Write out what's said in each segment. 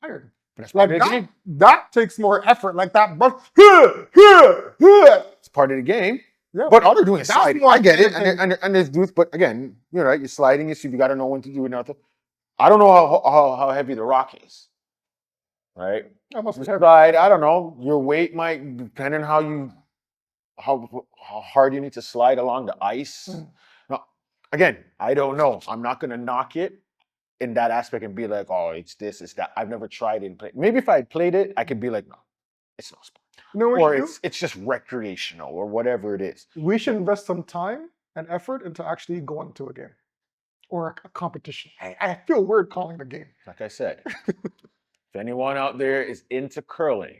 tired. But that's Like part of the game. that takes more effort. Like that, but It's part of the game. yeah, But all they're doing is that's sliding. more I get it. entertaining. And there's dudes, but again, you're right. You're sliding. You got to know when to do it. Nothing. I don't know how heavy the rock is. Right? That must You be heavy. slide. I don't know. Your weight might depend on how hard you need to slide along the ice. No, again, I don't know. I'm not gonna knock it in that aspect and be like, oh, it's this, it's that. I've never tried it and played. Maybe if I played it, I could be like, no, it's not sport. You know what Or we should it's just recreational or whatever it is. do? We should invest some time and effort into actually going to a game or a competition. I feel weird calling it a game. Like I said, if anyone out there is into curling,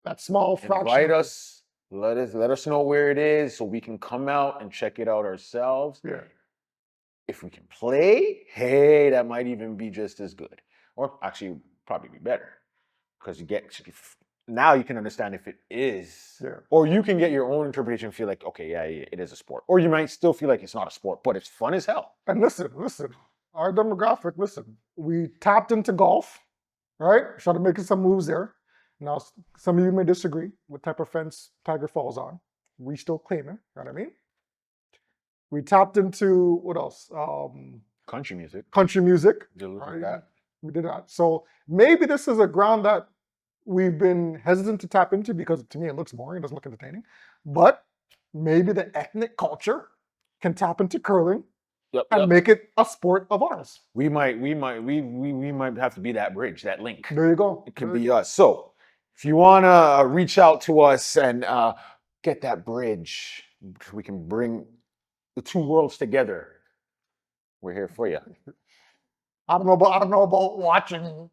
That small fraction. invite us. Let us know where it is so we can come out and check it out ourselves. Yeah. If we can play, hey, that might even be just as good, or actually probably be better, because now you can understand if it is, Yeah. or you can get your own interpretation and feel like, okay, yeah, it is a sport, or you might still feel like it's not a sport, but it's fun as hell. And listen, our demographic, we tapped into golf, right? Started making some moves there. Now, some of you may disagree with type of fence Tiger falls on. We still claim it, you know what I mean? We tapped into, what else? Country music. Country music. Did look Right? like that. We did that. So maybe this is a ground that we've been hesitant to tap into because to me it looks boring, it doesn't look entertaining. But maybe the ethnic culture can tap into curling and make it a sport of ours. We might have to be that bridge, that link. There you go. It could be us. So if you wanna reach out to us and get that bridge, we can bring the two worlds together. We're here for you. I don't know about watching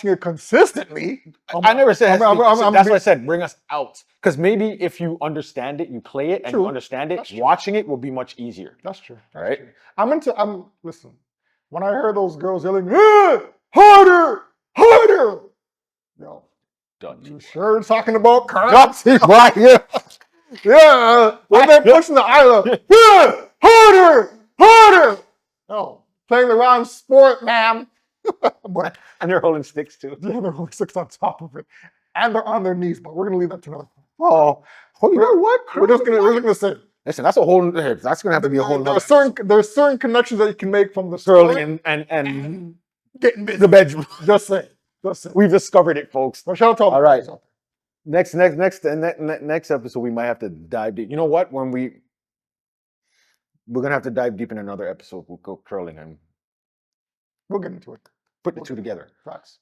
it consistently. I never said that's why I being- said bring us out. Because maybe if you understand it, you play it and True. you understand it, That's true. watching it will be much easier. That's true. Right? True. Listen, when I heard those girls yelling, harder, harder, yo, you sure talking about curling? Right, yeah. Yeah, when they're pushing the island, harder, harder. No, playing the wrong sport, man. But And they're holding sticks too. yeah, they're only 6 on top of it, and they're on their knees. But we're gonna leave that to another. Oh, you know what? We're just gonna say. Listen, that's gonna have to be a whole nother There's certain connections that you can make from the curling and getting busy. the bedroom. Just say. We've discovered it, folks. So shout out to all right. out there. Next episode, we might have to dive deep. You know what? We're gonna have to dive deep in another episode. We'll go curling and We'll get into it. put the two together. Facts.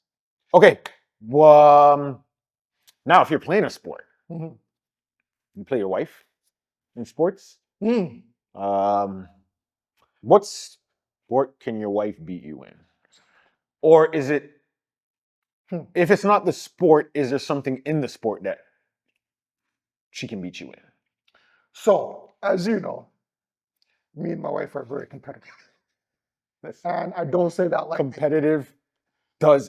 Okay. Well, now if you're playing a sport, Mm-hmm. you play your wife in sports. Mm. What sport can your wife beat you in? Or is it, if it's not the sport, is there something in the sport that she can beat you in? So, as you know, me and my wife are very competitive. And I don't say that like competitive that's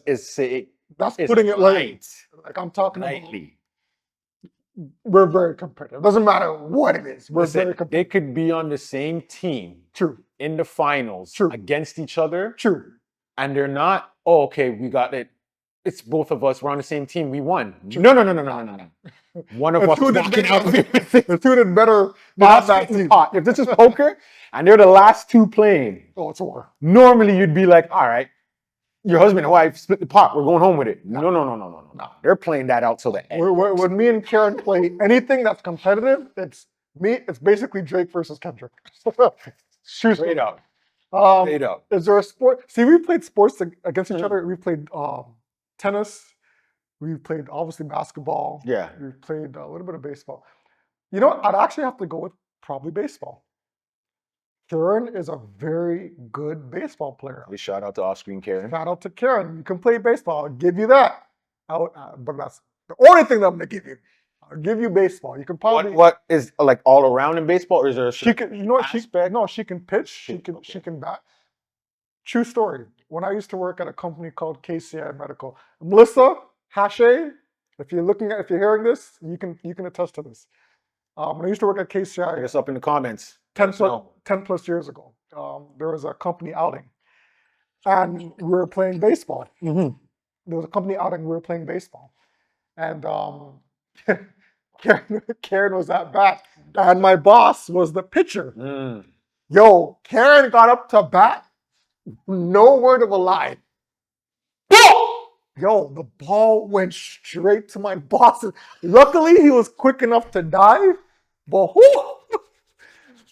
putting it light. Like I'm talking lightly. about. We're very competitive. Doesn't matter what it is. We're very competitive. They could be on the same team. True. In the finals. True. Against each other. True. And they're not, oh, okay, we got it. It's both of us. We're on the same team. We won. True. No. One of us walking out of everything. The two did better not that team. If this is poker and they're the last two playing, oh, it's a war. Normally you'd be like, all right, your husband and wife split the pot. We're going home with it. No. They're playing that out till the end. When me and Karen play anything that's competitive, it's basically Drake versus Kendrick. Straight out. Is there a sport? See, we played sports against each other. We played tennis. We played obviously basketball. Yeah. We played a little bit of baseball. You know what? I'd actually have to go with probably baseball. Karen is a very good baseball player. Shout out to off-screen Karen. Shout out to Karen. You can play baseball. I'll give you that. But that's the only thing that I'm gonna give you. I'll give you baseball. You can probably. What is like all around in baseball, or is there a she can? You know what? She can pitch. She can bat. True story. When I used to work at a company called KCI Medical, Melissa Hache, if you're hearing this, you can attest to this. When I used to work at KCI, pick us up in the comments. 10 plus years ago, there was a company outing. and we were playing baseball. Mhm. There was a company outing, we were playing baseball. And Karen was at bat, and my boss was the pitcher. Mm. Yo, Karen got up to bat, no word of a lie. Yo, the ball went straight to my boss. Luckily, he was quick enough to dive, but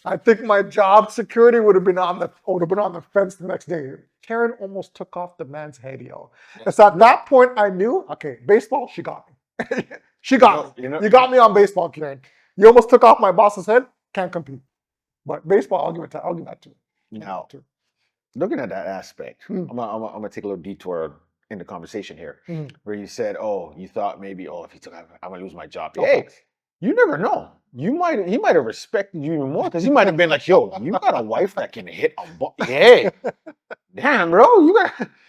I think my job security would have been on the fence the next day. Karen almost took off the man's head, yo. It's at that point I knew, okay, baseball, she got me. She got me. You got me on baseball, Karen. You almost took off my boss's head, can't compete. But baseball, I'll give that to you. Now, looking at that aspect, I'm gonna take a little detour in the conversation here, where you said, "Oh, you thought maybe, if he took, I'm gonna lose my job." Hey, you never know. He might have respected you even more because he might have been like, "Yo, you got a wife that can hit a ball." Hey, damn, bro,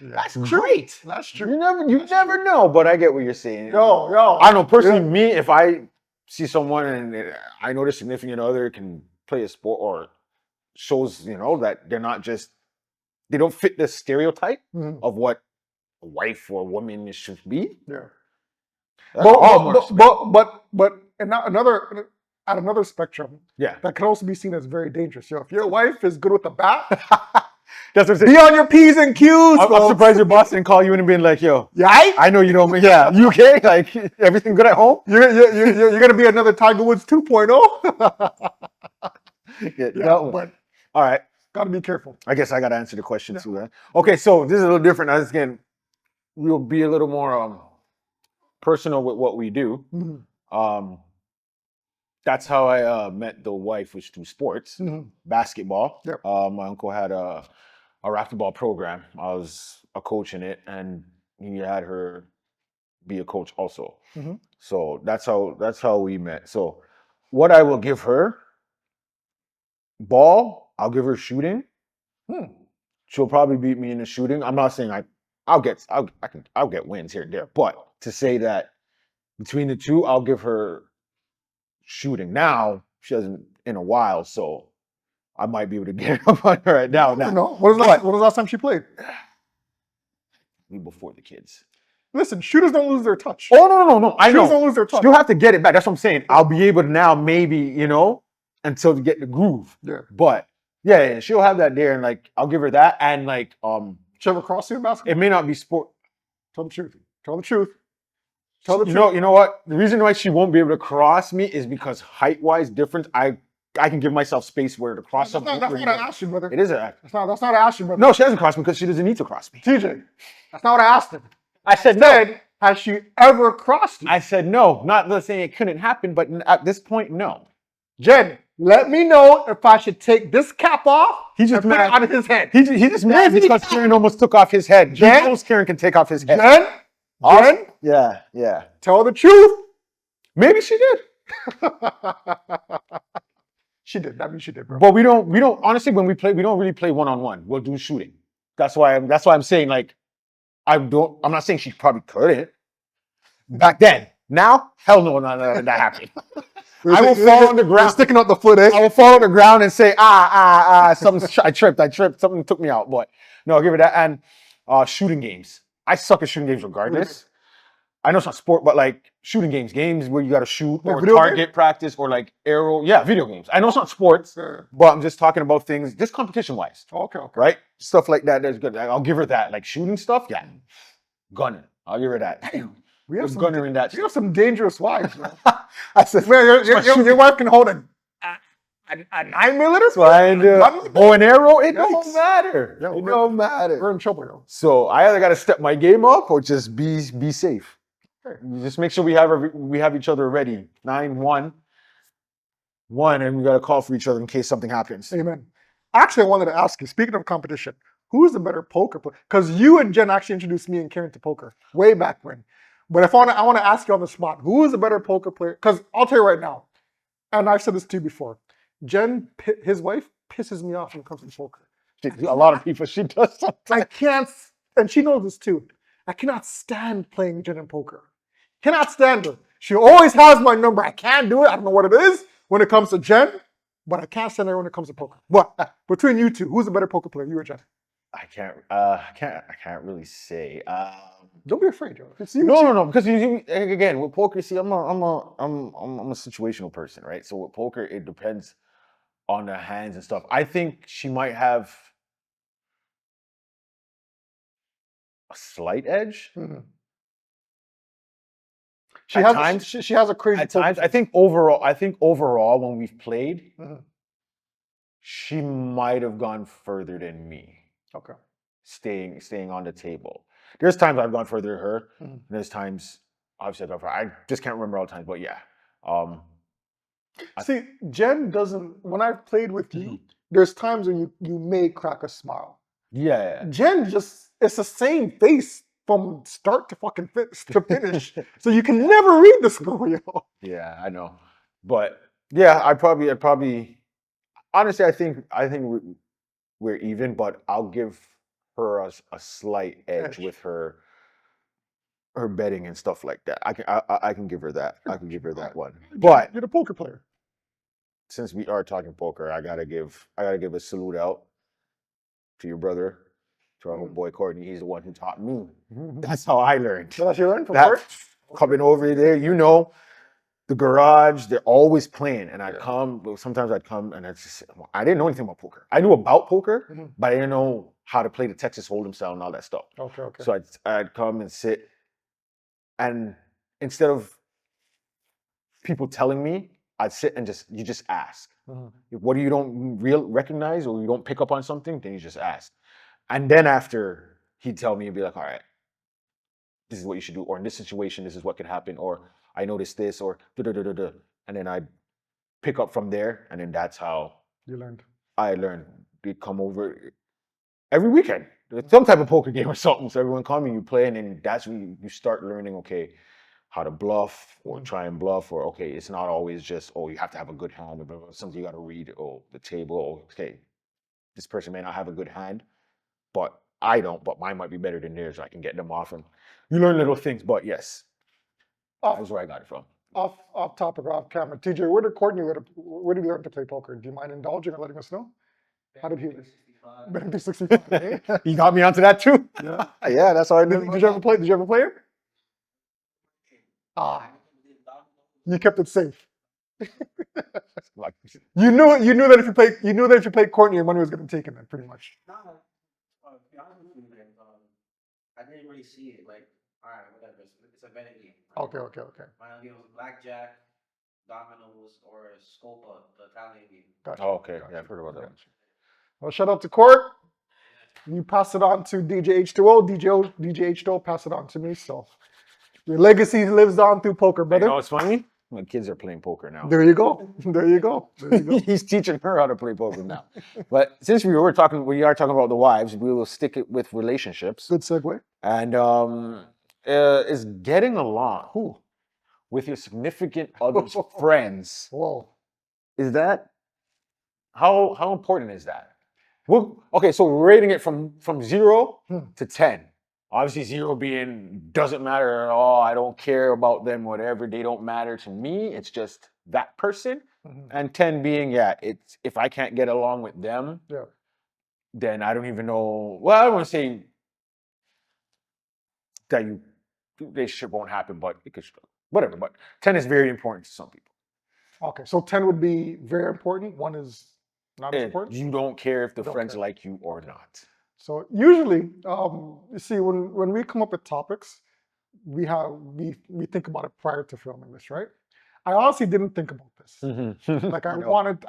that's great. That's true. You never know. But I get what you're saying. Yo, I know personally, me, if I see someone and I know their significant other can play a sport or shows, that they're not just, they don't fit the stereotype of what a wife or a woman should be. Yeah. But and at another spectrum, yeah, that can also be seen as very dangerous. Yo, if your wife is good with the bat, that's what I'm saying. Be on your P's and Q's. I'm surprised your boss didn't call you and been like, "Yo, yeah, I know you don't. Yeah, you okay? Like everything good at home? You're gonna be another Tiger Woods 2.0." But all right, gotta be careful. I guess I gotta answer the question too. Then. Okay, so this is a little different. Again, we'll be a little more personal with what we do. That's how I met the wife, was through sports, basketball. Yep. My uncle had a racquetball program. I was a coach in it, and he had her be a coach also. So that's how we met. So what I will give her, ball, I'll give her shooting. She'll probably beat me in the shooting. I'm not saying I'll get wins here and there, but to say that between the two, I'll give her shooting. Now she hasn't in a while, so I might be able to get up on her right now. No. When was the last time she played? Before the kids. Listen, shooters don't lose their touch. Oh no! I know. Shooters don't lose their touch. You'll have to get it back. That's what I'm saying. I'll be able to now, maybe until to get the groove. Yeah. But yeah, she'll have that there, and like I'll give her that, and like She ever cross you in basketball? It may not be sport. Tell the truth. Tell the truth. You know what? The reason why she won't be able to cross me is because height-wise difference. I can give myself space where to cross. That's not an action, brother. It is an action. That's not an action, brother. No, she hasn't crossed me because she doesn't need to cross me. TJ, that's not what I asked him. I said no. Has she ever crossed you? I said no. Not saying it couldn't happen, but at this point, no. Jen, let me know if I should take this cap off. He just put it on his head. He just mad because Karen almost took off his head. Jen, he knows Karen can take off his head. Jen? Yeah. Tell the truth. Maybe she did. She did. That means she did, bro. But we don't honestly, when we play, we don't really play one-on-one. We'll do shooting. That's why I'm saying, like, I'm not saying she probably couldn't back then. Now, hell no, none of that happened. I will fall on the ground. Sticking out the foot, eh? I will fall on the ground and say, something. I tripped. Something took me out. But no, I'll give her that. And shooting games. I suck at shooting games regardless. I know it's not sport, but like shooting games where you got to shoot or target practice or like arrow. Yeah, video games. I know it's not sports, but I'm just talking about things, just competition-wise. Okay. Right? Stuff like that. That's good. I'll give her that. Like shooting stuff, yeah. Gunner. I'll give her that. Damn. We have gunner in that. You have some dangerous wives, man. I said, man, your wife can hold a 9mm? That's what I do. Bow and arrow, it don't matter. It don't matter. We're in trouble, yo. So I either got to step my game up or just be safe. Okay. Just make sure we have each other ready. 9-1, and we got to call for each other in case something happens. Amen. Actually, I wanted to ask you, speaking of competition, who's the better poker player? Because you and Jen actually introduced me and Karen to poker way back when. But I want to ask you on the spot, who is the better poker player? Because I'll tell you right now, and I've said this to you before, Jen, his wife, pisses me off when it comes to poker. A lot of people, she does sometimes. I can't, and she knows this too, I cannot stand playing Jen in poker. Cannot stand her. She always has my number. I can't do it. I don't know what it is when it comes to Jen, but I can't stand her when it comes to poker. But between you two, who's the better poker player, you or Jen? I can't really say. Don't be afraid, Joe. It's you. No, because again with poker, see, I'm a situational person, right? So with poker, it depends on the hands and stuff. I think she might have a slight edge Mhm. at times. She has a crazy At poker times, face. I think overall, when we've played, Mhm. she might have gone further than me, Okay. staying on the table. There's times I've gone further than her. Mhm. And there's times obviously I've gone further. I just can't remember all the times, but yeah. Um, See, Jen doesn't. When I've played with you, Mhm. there's times when you may crack a smile. yeah. Jen just it's the same face from start to fucking to finish. So you can never read the scenario. Yeah, I know. But yeah, I'd probably honestly I think we're even, but I'll give her a slight edge with her betting and stuff like that. I can give her that. I can give her that one. But You're the poker player. since we are talking poker, I gotta give a salute out to your brother, to our Mhm. boy Courtney. He's the one who taught me. That's how I learned. So that's you learned from That Court? coming over there, the garage, they're always playing. And I'd Yeah. come, well, sometimes I'd come and I didn't know anything about poker. I knew about poker, Mhm. but I didn't know how to play the Texas Hold'em style and all that stuff. Okay. So I'd come and sit, and instead of people telling me, I'd sit and you just ask. Mhm. What do you don't recognize or you don't pick up on something, then you just ask. And then after he'd tell me, he'd be like, all right, this is what you should do, or in this situation, this is what could happen, or I noticed this, or da da da da da. And then I pick up from there, and then that's how You learned. I learned. They'd come over every weekend. There's some type of poker game or something. So everyone come and you play, and then that's when you start learning, okay, how to bluff or try and bluff, or okay, it's not always just, oh, you have to have a good hand, or something you got to read, oh, the table, oh, okay, this person may not have a good hand, but I don't, but mine might be better than theirs. So I can get them off, and you learn little things. But yes, Off, that's where I got it from. off topic or off camera. TJ, where did Courtney where did he learn to play poker? Do you mind indulging or letting us know? How did he learn? Benedict 65. Eh? You got me onto that too. Yeah. Yeah, that's how I Did you ever play? Did you ever play it? Ah, you kept it safe. Like, You knew that if you played Courtney, your money was getting taken. Then pretty much. No, to be honest with you, man, I didn't really see it. Like, all right, whatever. It's a betting game. Right? Okay. My game was blackjack, dominoes, or scopa, the Italian game. Gotcha. oh, okay, Gotcha. yeah, I've heard about that one. Gotcha. Well, shout out to Court. You pass it on to DJ H2O. DJ H2O pass it on to me. So your legacy lives on through poker, You brother. know what's funny? My kids are playing poker now. There you go. There you go. There you go. He's teaching her how to play poker now. But since we are talking about the wives, we will stick it with relationships. Good segue. And is getting along with your significant other's friends. Whoa. Is that how important is that? Well, okay, so we're rating it from 0 to 10. Obviously, 0 being doesn't matter at all. I don't care about them, whatever. They don't matter to me. It's just that person. And 10 being, yeah, it's if I can't get along with them, Yeah. then I don't even know. Well, I don't want to say that relationship won't happen, but it could, whatever. But 10 is very important to some people. Okay, so 10 would be very important. 1 is not as And important. you don't care if the Don't friends care. like you or not. So usually, you see, when we come up with topics, we think about it prior to filming this, right? I honestly didn't think about this. Like I know. wanted,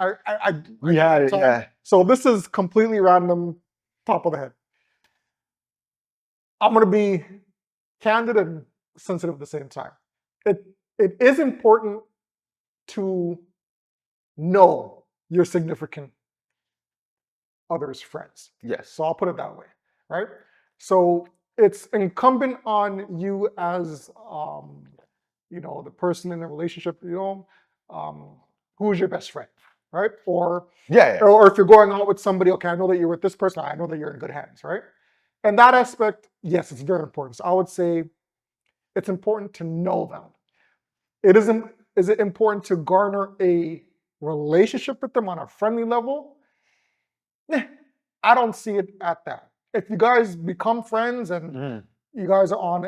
We had it, so, yeah. So this is completely random, top of the head. I'm gonna be candid and sensitive at the same time. It is important to know your significant other's friends. Yes. So I'll put it that way, right? So it's incumbent on you as the person in the relationship, who is your best friend, right? Or Yeah. or if you're going out with somebody, okay, I know that you're with this person, I know that you're in good hands, right? And that aspect, yes, it's very important. So I would say it's important to know them. Is it important to garner a relationship with them on a friendly level? I don't see it at that. if you guys become friends and Mhm. you guys are on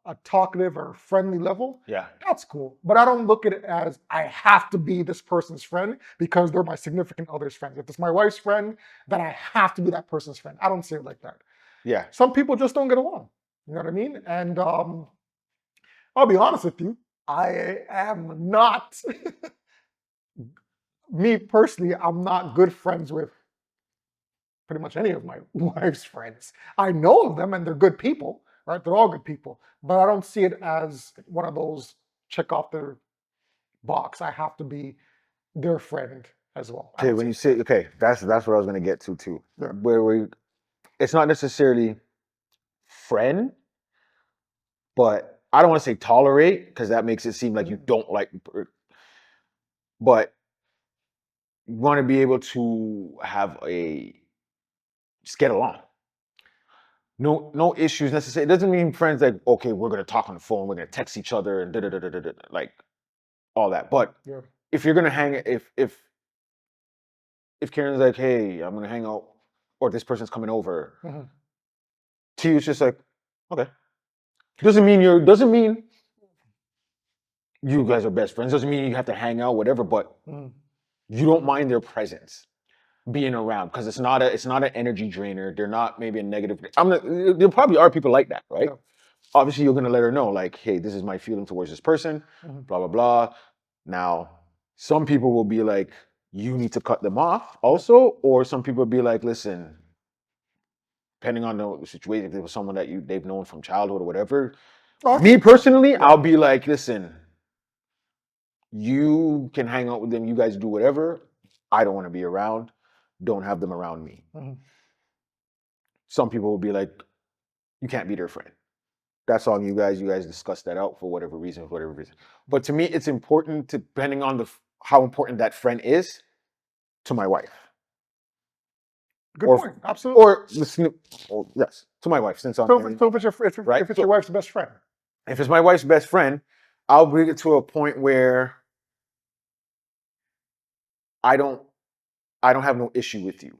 a talkative or friendly level, Yeah. that's cool. But I don't look at it as I have to be this person's friend because they're my significant other's friend. If it's my wife's friend, then I have to be that person's friend. I don't see it like that. Yeah. Some people just don't get along. You know what I mean? And I'll be honest with you, I am not, me personally, I'm not good friends with pretty much any of my wife's friends. I know of them and they're good people, right? They're all good people, but I don't see it as one of those check off their box. I have to be their friend as well. I Okay, don't when see you it. say okay, that's what I was gonna get to too. Yeah. Where it's not necessarily friend, but I don't want to say tolerate because that makes it seem like you don't like, but you want to be able to have just get along. No issues necessarily. It doesn't mean friends like okay, we're gonna talk on the phone, we're gonna text each other and like all that. But Yeah. if you're gonna hang, if Karen's like, hey, I'm gonna hang out, or this person's coming over, Mhm. to you it's just like, okay. Doesn't mean you guys are best friends. Doesn't mean you have to hang out, whatever. But Mhm. you don't mind their presence being around because it's not an energy drainer. They're not maybe a negative. There probably are people like that, right? Yeah. Obviously, you're gonna let her know, like, hey, this is my feeling towards this person, Mhm. blah blah blah. Now, some people will be like, you need to cut them off, also, or some people will be like, listen, depending on the situation, if it was someone that they've known from childhood or whatever. Oh, Me personally, yeah. I'll be like, listen, you can hang out with them. You guys do whatever. I don't want to be around. Don't have them around me. Mhm. Some people will be like, you can't be their friend. That's on you guys. You guys discuss that out for whatever reason, for whatever reason. But to me, it's important, depending on how important that friend is to my wife. Good Or, point. Absolutely. yes, to my wife, since I'm So, married, if it's right? if it's So your wife's best friend. if it's my wife's best friend, I'll bring it to a point where I don't have no issue with you.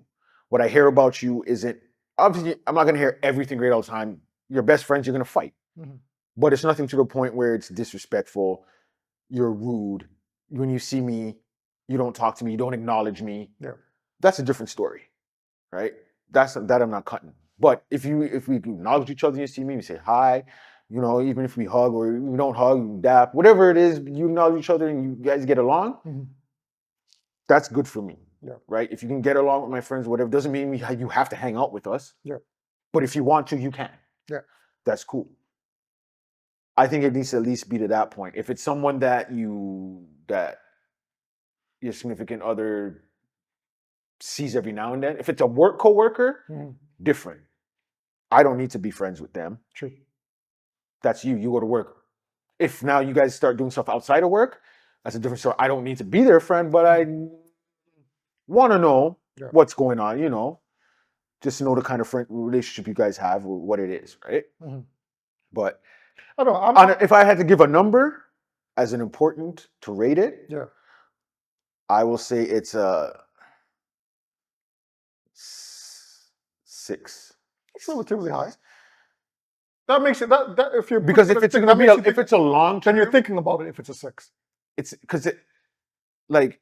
What I hear about you isn't obviously I'm not gonna hear everything great all the time. Your best friends, you're gonna fight. Mhm. But it's nothing to the point where it's disrespectful, you're rude. When you see me, you don't talk to me, you don't acknowledge me. Yeah. That's a different story, right? That I'm not cutting. But if we acknowledge each other, you see me, we say hi, even if we hug or we don't hug, we dap, whatever it is, you acknowledge each other and you guys get along, Mhm. that's good for me. Yeah. Right? If you can get along with my friends, whatever, doesn't mean you have to hang out with us. Yeah. But if you want to, you can. Yeah. That's cool. I think it needs to at least be to that point. If it's someone that your significant other sees every now and then, if it's a work coworker, Mhm. different. I don't need to be friends with them. True. That's you. You go to work. If now you guys start doing stuff outside of work, that's a different story. I don't need to be their friend, but I want to know Yeah. what's going on, just to know the kind of friend relationship you guys have, or what it is, right? Mhm. But I don't know. if I had to give a number as an important to rate it, Yeah. I will say it's a 6. It's relatively high. That makes it that if you're Because if it's gonna be if it's a long then term, you're thinking about it if it's a 6. it's because it like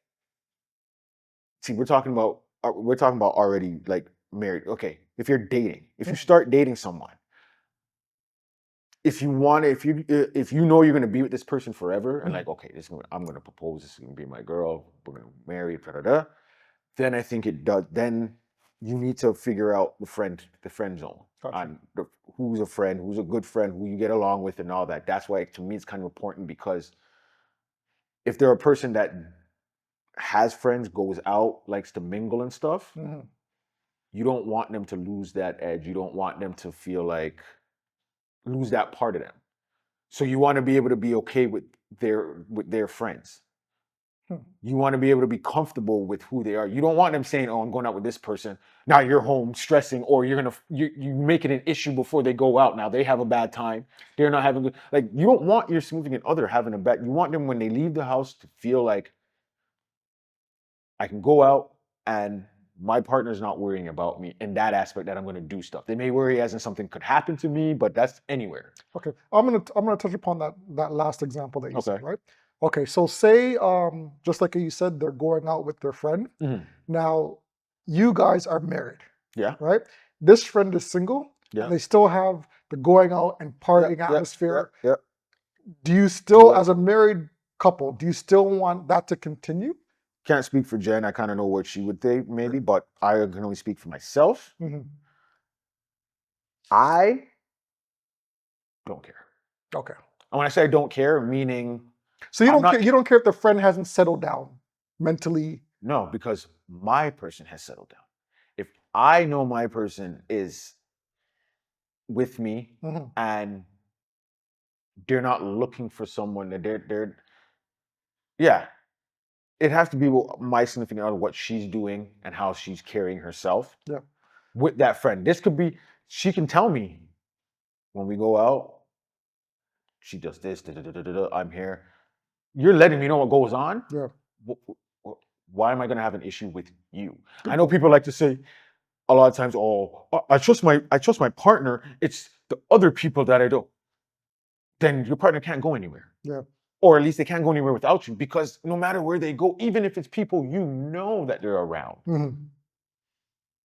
see we're talking about already like married. Okay, if you're dating, if you start dating someone, if you know you're gonna be with this person forever, and like okay, I'm gonna propose, this is gonna be my girl, we're gonna marry, da da da. Then I think it does. Then you need to figure out the friend zone Gotcha. on who's a friend, who's a good friend, who you get along with, and all that. That's why to me it's kind of important because if they're a person that has friends, goes out, likes to mingle and stuff, Mhm. you don't want them to lose that edge. You don't want them to feel like lose that part of them. So you want to be able to be okay with their friends. You want to be able to be comfortable with who they are. You don't want them saying, "Oh, I'm going out with this person." Now you're home stressing, or you make it an issue before they go out. Now they have a bad time. They're not having good. Like you don't want your significant other having a bad. You want them when they leave the house to feel like I can go out and my partner's not worrying about me in that aspect that I'm going to do stuff. They may worry as in something could happen to me, but that's anywhere. Okay, I'm gonna touch upon that last example that you said, Okay. right? Okay, so say just like you said, they're going out with their friend. Mhm. Now, you guys are married, Yeah. right? This friend is single, Yeah. and they still have the going out and partying Yeah. atmosphere. Yeah. Do you still, Yeah. as a married couple, do you still want that to continue? Can't speak for Jen. I kind of know what she would think, maybe, but I can only speak for myself. Mhm. I don't care. Okay. And when I say I don't care, meaning So you I'm don't not- care. You don't care if the friend hasn't settled down mentally. no, because my person has settled down. If I know my person is with me Mhm. and they're not looking for someone that they're yeah, it has to be my significant other, what she's doing and how she's carrying herself Yeah. with that friend. This could be, she can tell me when we go out, she does this, I'm here. You're letting me know what goes on. Yeah. Why am I going to have an issue with you? Good I know point. people like to say a lot of times, "Oh, I trust my partner. It's the other people that I don't." Then your partner can't go anywhere. Yeah. Or at least they can't go anywhere without you, because no matter where they go, even if it's people you know that they're around, Mhm.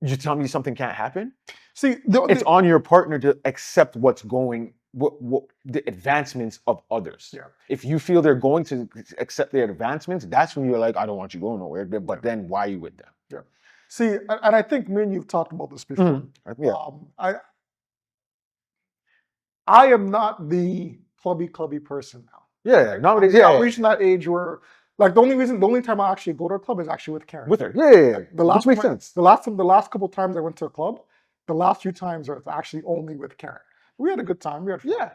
you tell me something can't happen. See, It's on your partner to accept what's going, what the advancements of others. Yeah. If you feel they're going to accept their advancements, that's when you're like, I don't want you going nowhere. But then why are you with them? Yeah. See, and I think me and you've talked about this before. Yeah. I am not the clubby person now. Yeah. Nowadays, I'm reaching that age where, like, the only time I actually go to a club is actually with Karen. with her. Yeah. The last Which makes time- sense. The last couple times I went to a club, the last few times it's actually only with Karen. We had a good time. We had fun. Yeah.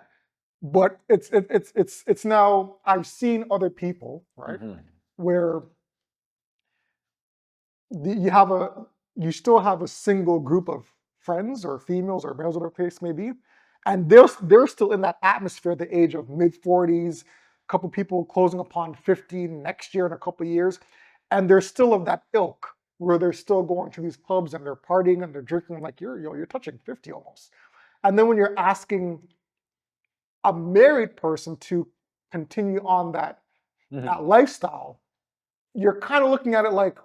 But it's now, I've seen other people, right, where you still have a single group of friends or females or males, whatever the case may be, and they're still in that atmosphere, the age of mid-40s, a couple people closing upon 50 next year in a couple of years, and they're still of that ilk where they're still going to these clubs and they're partying and they're drinking, like you're touching 50 almost. And then when you're asking a married person to continue on that lifestyle, you're kind of looking at it like,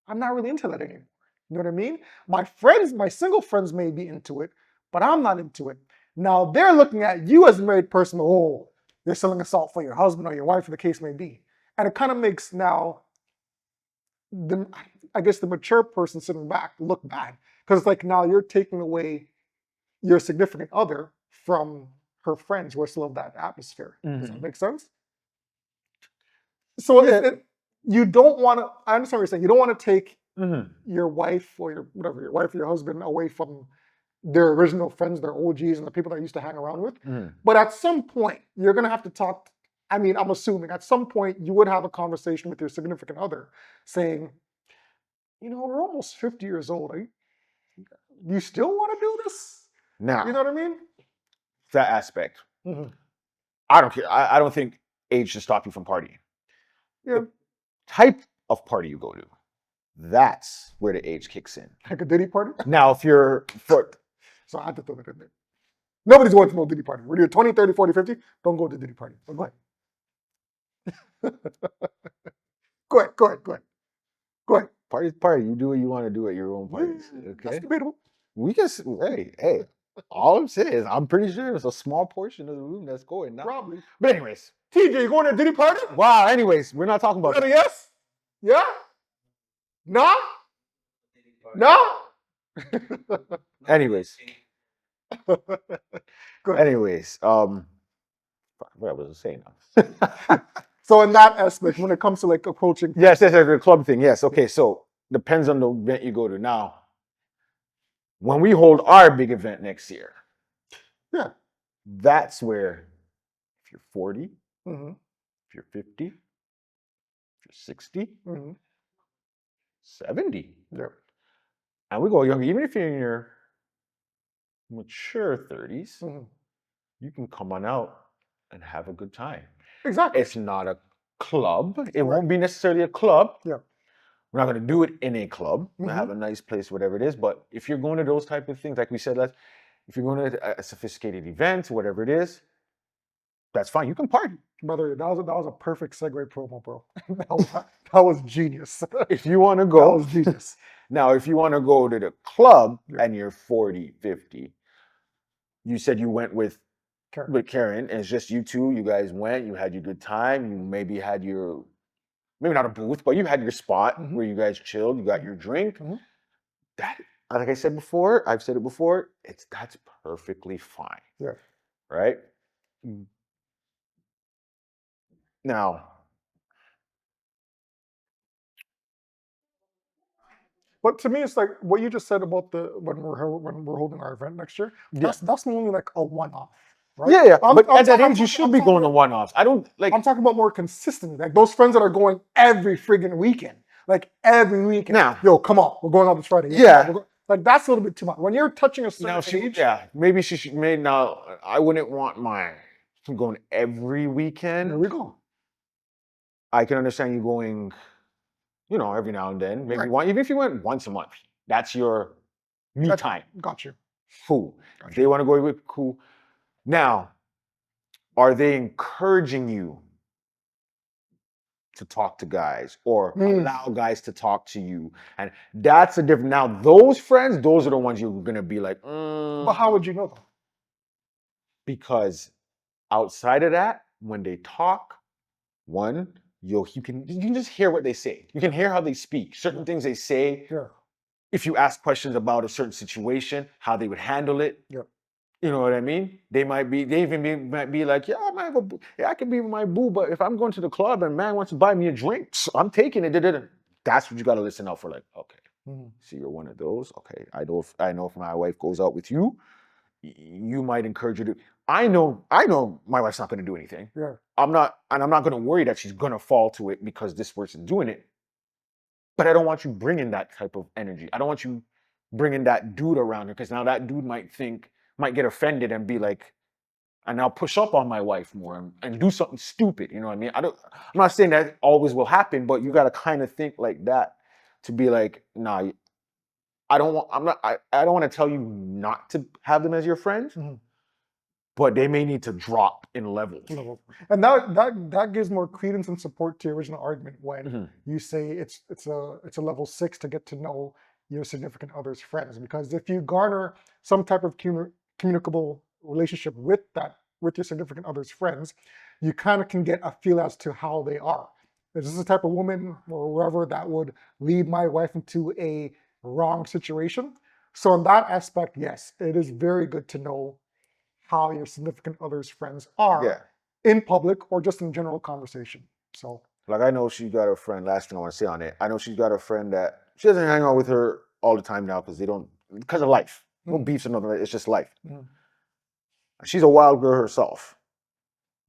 I'm not really into that anymore. You know what I mean? My friends, my single friends may be into it, but I'm not into it. Now they're looking at you as a married person, oh, you're selling assault for your husband or your wife, or the case may be. And it kind of makes now, I guess the mature person sitting back look bad. Because it's like now you're taking away your significant other from her friends who are still of that atmosphere. Does that make sense? So you don't want to, I understand what you're saying. You don't want to take your wife or your wife or your husband away from their original friends, their OGs, and the people that I used to hang around with. But at some point, you're going to have to talk. I mean, I'm assuming at some point you would have a conversation with your significant other saying, we're almost 50 years old. Do you still want to do this? Now, You know what I mean? that aspect. I don't care. I don't think age should stop you from partying. Yeah. The type of party you go to, that's where the age kicks in. Like a Diddy party? Now, if you're So I had to throw that in there. Nobody's going to no Diddy party. When you're 20, 30, 40, 50, don't go to Diddy party. But go ahead. Go ahead. party's party. You do what you want to do at your own parties. That's Okay. debatable. We can. Hey. All I'm saying is, I'm pretty sure it's a small portion of the room that's going now. Probably. But anyways, TJ, you going to a Diddy party? wow. Anyways, we're not talking about Is that a that. yes? Yeah? No? No? Anyways, Go ahead. anyways, what was I saying now? So in that aspect, when it comes to like approaching, yes, the club thing. Yes, okay. So depends on the event you go to. Now, when we hold our big event next year, yeah, that's where if you're 40, mhm, if you're 50, if you're 60, mhm, 70, yeah, and we go younger, even if you're in your mature 30s, mhm. you can come on out and have a good time. Exactly. It's not a club. It Right. won't be necessarily a club. Yeah. We're not going to do it in a club. Mhm. Have a nice place, whatever it is. But if you're going to those type of things, like we said, if you're going to a sophisticated event, whatever it is, that's fine. You can party. Brother, that was a perfect segue promo, bro. that was genius. If you want to That go. was genius. Now, if you want to go to the club Yeah. and you're 40, 50, you said you went with Karen, and it's just you two. You guys went, you had your good time. You maybe had your, maybe not a booth, but you had your spot Mhm. where you guys chilled. You got your drink. Mhm. That, like I said before, I've said it before, that's perfectly fine. Yeah. Right? Now, But to me, it's like what you just said about the when we're holding our event next year. yeah. That's only like a one-off, right? Yeah, I'm- but I'm at that ta- I'm age, you ta- should I'm be talking going to about- one-offs. I don't like. I'm talking about more consistently, like those friends that are going every friggin' weekend, like every weekend. Now- Yo, come on, we're going out this Friday. Yo, come Yeah. on, like that's a little bit too much. When you're touching a certain Now age, maybe she should. Maybe now, I wouldn't want mine going every weekend. there we go. I can understand you going, every now and then. Maybe Right. even if you went once a month, that's your me time. Got you. Cool. If they want to go with, cool. Now, are they encouraging you to talk to guys or allow guys to talk to you? And that's a different. Now, those friends, those are the ones you're gonna be like, But how would you know though? because outside of that, when they talk, you can just hear what they say. You can hear how they speak. Certain things they say. Yeah. If you ask questions about a certain situation, how they would handle it. Yeah. You know what I mean? They might be like, yeah, I might have I can be with my boo, but if I'm going to the club and man wants to buy me a drink, I'm taking it. That's what you got to listen out for. Like, okay, so you're one of those. Okay, I know if my wife goes out with you, you might encourage her to. I know my wife's not going to do anything. Yeah. I'm not going to worry that she's going to fall to it because this person's doing it. But I don't want you bringing that type of energy. I don't want you bringing that dude around her because now that dude might get offended and be like, and I'll push up on my wife more and do something stupid. You know what I mean? I'm not saying that always will happen, but you got to kind of think like that to be like, nah, I don't want to tell you not to have them as your friends, but they may need to drop in levels. And that gives more credence and support to your original argument when you say it's a level 6 to get to know your significant other's friends. Because if you garner some type of communicable relationship with your significant other's friends, you kind of can get a feel as to how they are. Is this the type of woman or whoever that would lead my wife into a wrong situation? So in that aspect, yes, it is very good to know how your significant other's friends are in public or just in general conversation. So, like, I know she's got a friend. Last thing I want to say on it, I know she's got a friend that she doesn't hang out with her all the time now because of life. No beefs or nothing. It's just life. She's a wild girl herself,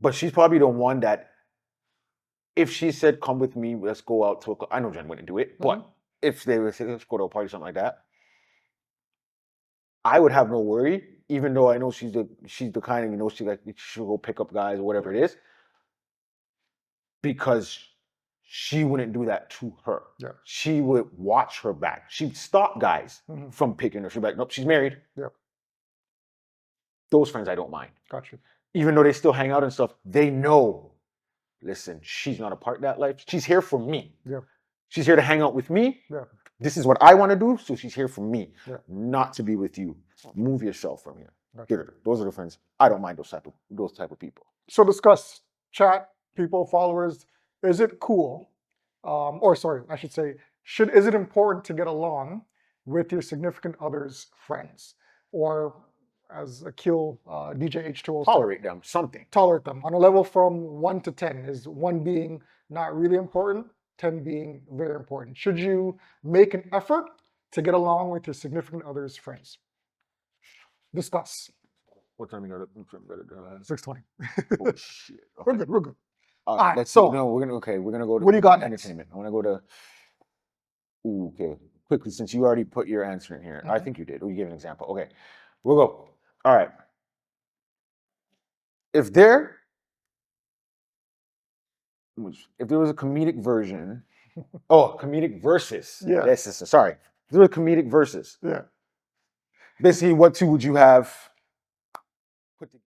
but she's probably the one that, if she said, "Come with me, let's go out to a club," I know Jen wouldn't do it, but if they would say, "Let's go to a party," something like that, I would have no worry, even though I know she's the kind of, she'll go pick up guys or whatever it is, because she wouldn't do that to her. Yeah. She would watch her back. She'd stop guys from picking her. She'd be like, "Nope, she's married." Yeah. Those friends I don't mind. Gotcha. Even though they still hang out and stuff, they know, listen, she's not a part of that life. She's here for me. Yeah. She's here to hang out with me. Yeah. This is what I want to do, so she's here for me, Yeah. not to be with you. Move yourself from here. Gotcha. Get her. Those are the friends. I don't mind those type of people. So discuss, chat, people, followers. Is it cool? Or sorry, I should say, is it important to get along with your significant other's friends? Or as Akil DJ H2O Tolerate them, something. Tolerate them on a level from 1 to 10. Is 1 being not really important, 10 being very important? Should you make an effort to get along with your significant other's friends? Discuss. What time you got it? 6:20. Oh shit. Okay. We're good. All right, let's so- we're gonna go to What do you got next? entertainment. I want to go to. Ooh, okay. Quickly, since you already put your answer in here, I think you did. Or you gave an example. Okay, we'll go. All right. If there was a comedic version Oh, comedic verses. Yeah. Yes, sorry. These are comedic verses. Yeah. Basically, what two would you have put together?